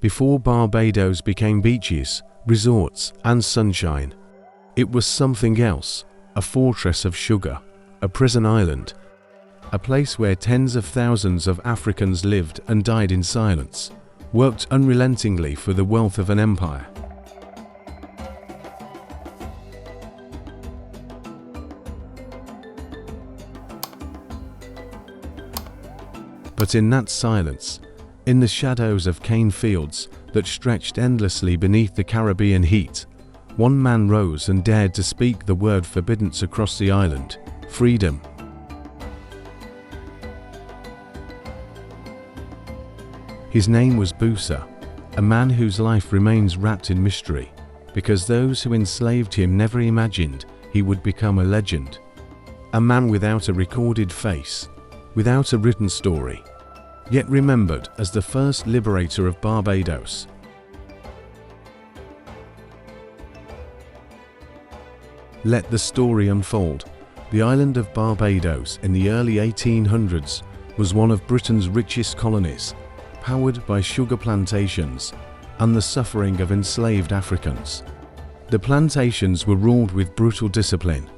Before Barbados became beaches, resorts, and sunshine, it was something else, a fortress of sugar, a prison island, a place where tens of thousands of Africans lived and died in silence, worked unrelentingly for the wealth of an empire. But in that silence, in the shadows of cane fields that stretched endlessly beneath the Caribbean heat, one man rose and dared to speak the word forbidden across the island: freedom. His name was BUSSA, a man whose life remains wrapped in mystery, because those who enslaved him never imagined he would become a legend. A man without a recorded face, without a written story, yet remembered as the first liberator of Barbados. Let the story unfold. The island of Barbados in the early 1800s was one of Britain's richest colonies, powered by sugar plantations and the suffering of enslaved Africans. The plantations were ruled with brutal discipline.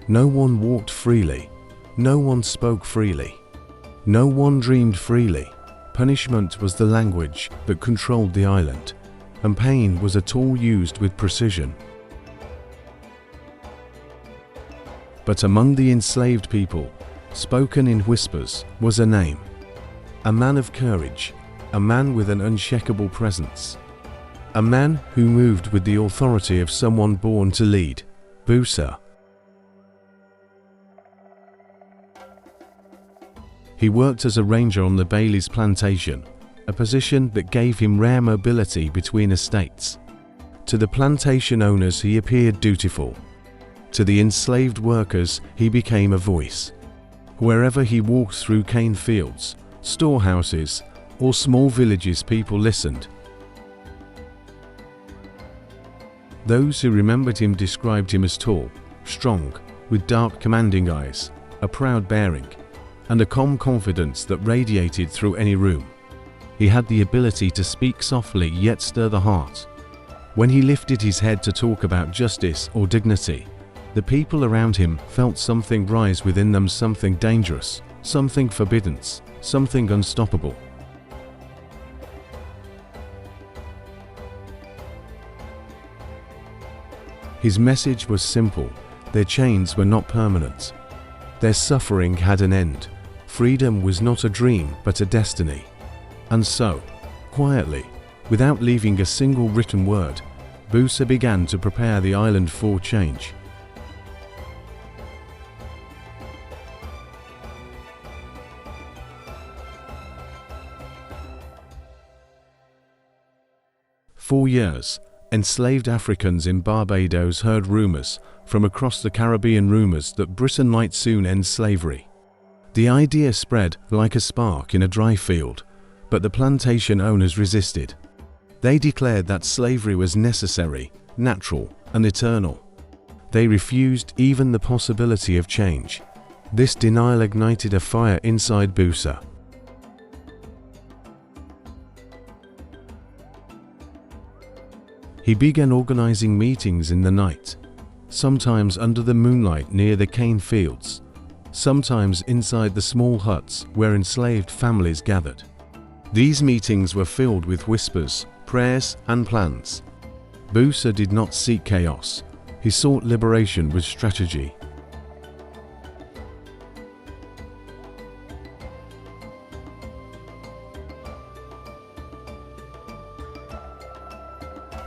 No one walked freely. No one spoke freely. No one dreamed freely. Punishment was the language that controlled the island, and pain was a tool used with precision. But among the enslaved people, spoken in whispers, was a name. A man of courage, a man with an unshakable presence. A man who moved with the authority of someone born to lead: BUSSA. He worked as a ranger on the Bailey's plantation, a position that gave him rare mobility between estates. To the plantation owners he appeared dutiful. To the enslaved workers he became a voice. Wherever he walked through cane fields, storehouses, or small villages, people listened. Those who remembered him described him as tall, strong, with dark commanding eyes, a proud bearing, and a calm confidence that radiated through any room. He had the ability to speak softly yet stir the heart. When he lifted his head to talk about justice or dignity, the people around him felt something rise within them, something dangerous, something forbidden, something unstoppable. His message was simple: their chains were not permanent. Their suffering had an end. Freedom was not a dream but a destiny. And so, quietly, without leaving a single written word, BUSSA began to prepare the island for change. For years, enslaved Africans in Barbados heard rumors from across the Caribbean, rumors that Britain might soon end slavery. The idea spread like a spark in a dry field, but the plantation owners resisted. They declared that slavery was necessary, natural, and eternal. They refused even the possibility of change. This denial ignited a fire inside BUSSA. He began organizing meetings in the night, sometimes under the moonlight near the cane fields, sometimes inside the small huts where enslaved families gathered. These meetings were filled with whispers, prayers, and plans. BUSSA did not seek chaos. He sought liberation with strategy.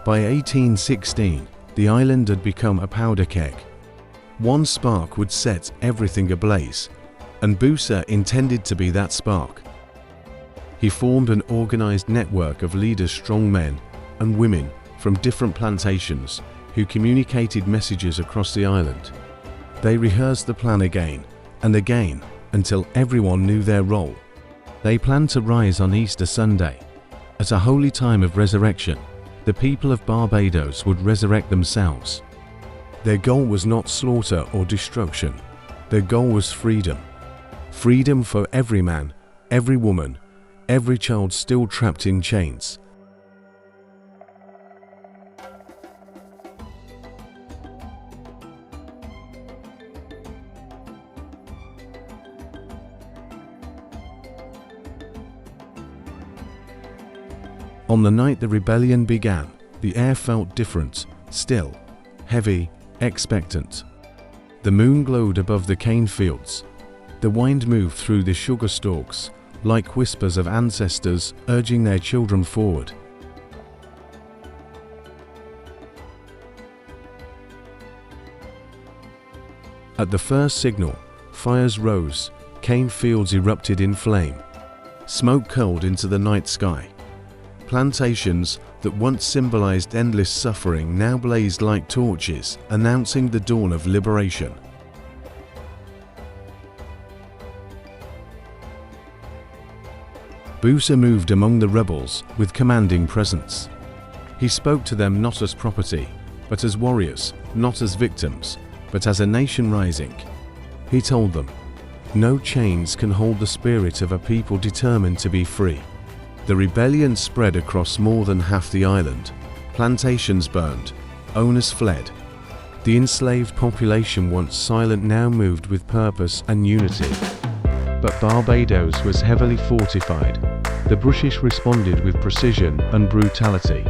By 1816, the island had become a powder keg. One spark would set everything ablaze, and BUSSA intended to be that spark. He formed an organized network of leaders, strong men and women from different plantations who communicated messages across the island. They rehearsed the plan again and again until everyone knew their role. They planned to rise on Easter Sunday. At a holy time of resurrection, the people of Barbados would resurrect themselves. Their goal was not slaughter or destruction. Their goal was freedom. Freedom for every man, every woman, every child still trapped in chains. On the night the rebellion began, the air felt different, still, heavy, expectant. The moon glowed above the cane fields. The wind moved through the sugar stalks, like whispers of ancestors urging their children forward. At the first signal, fires rose, cane fields erupted in flame. Smoke curled into the night sky. Plantations that once symbolized endless suffering now blazed like torches, announcing the dawn of liberation. BUSSA moved among the rebels with commanding presence. He spoke to them not as property, but as warriors, not as victims, but as a nation rising. He told them, "No chains can hold the spirit of a people determined to be free." The rebellion spread across more than half the island. Plantations burned, owners fled. The enslaved population, once silent, now moved with purpose and unity. But Barbados was heavily fortified. The British responded with precision and brutality.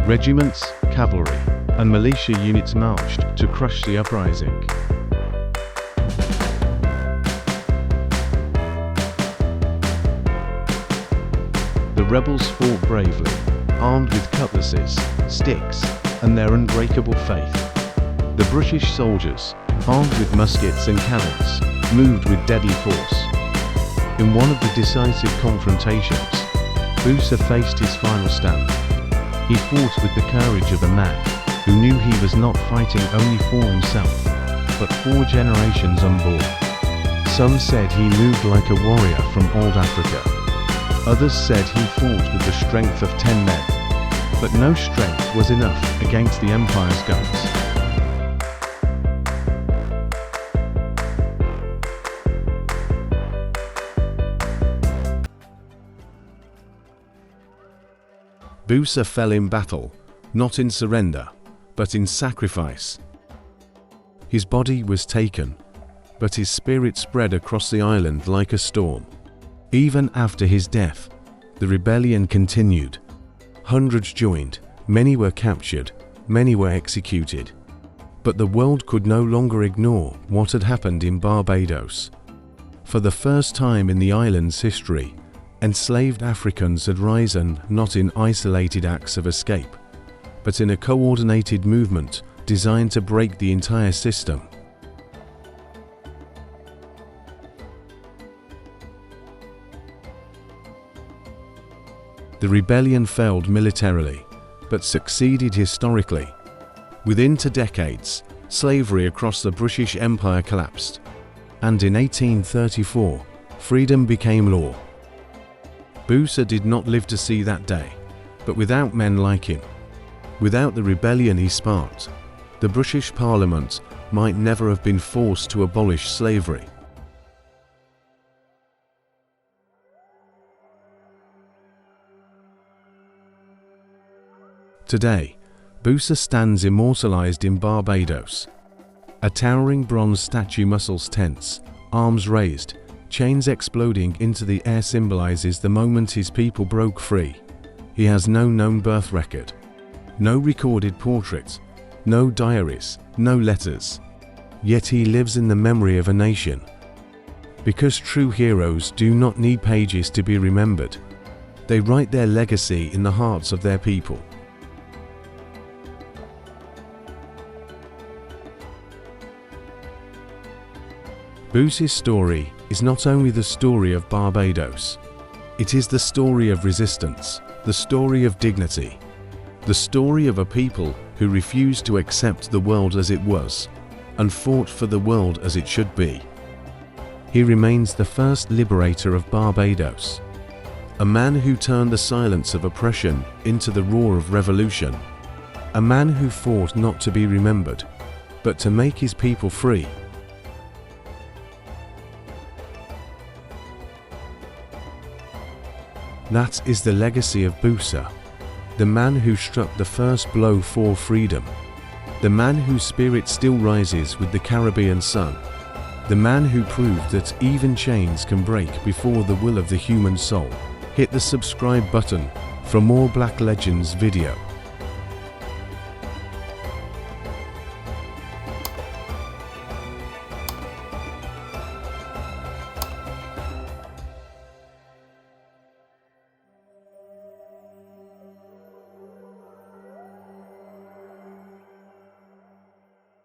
Regiments, cavalry, and militia units marched to crush the uprising. The rebels fought bravely, armed with cutlasses, sticks, and their unbreakable faith. The British soldiers, armed with muskets and cannons, moved with deadly force. In one of the decisive confrontations, BUSSA faced his final stand. He fought with the courage of a man who knew he was not fighting only for himself, but 4 generations on board. Some said he moved like a warrior from old Africa. Others said he fought with the strength of 10 men. But no strength was enough against the Empire's guns. BUSSA fell in battle, not in surrender, but in sacrifice. His body was taken, but his spirit spread across the island like a storm. Even after his death, the rebellion continued. Hundreds joined, many were captured, many were executed. But the world could no longer ignore what had happened in Barbados. For the first time in the island's history, enslaved Africans had risen not in isolated acts of escape, but in a coordinated movement designed to break the entire system. The rebellion failed militarily, but succeeded historically. Within 2 decades, slavery across the British Empire collapsed, and in 1834, freedom became law. BUSSA did not live to see that day, but without men like him, without the rebellion he sparked, the British Parliament might never have been forced to abolish slavery. Today, BUSSA stands immortalized in Barbados. A towering bronze statue, muscles tense, arms raised, chains exploding into the air, symbolizes the moment his people broke free. He has no known birth record, no recorded portrait, no diaries, no letters. Yet he lives in the memory of a nation. Because true heroes do not need pages to be remembered. They write their legacy in the hearts of their people. BUSSA's story is not only the story of Barbados, it is the story of resistance, the story of dignity, the story of a people who refused to accept the world as it was, and fought for the world as it should be. He remains the first liberator of Barbados, a man who turned the silence of oppression into the roar of revolution, a man who fought not to be remembered, but to make his people free. That is the legacy of BUSSA, the man who struck the first blow for freedom, the man whose spirit still rises with the Caribbean sun, the man who proved that even chains can break before the will of the human soul. Hit the subscribe button, For more Black Legends video,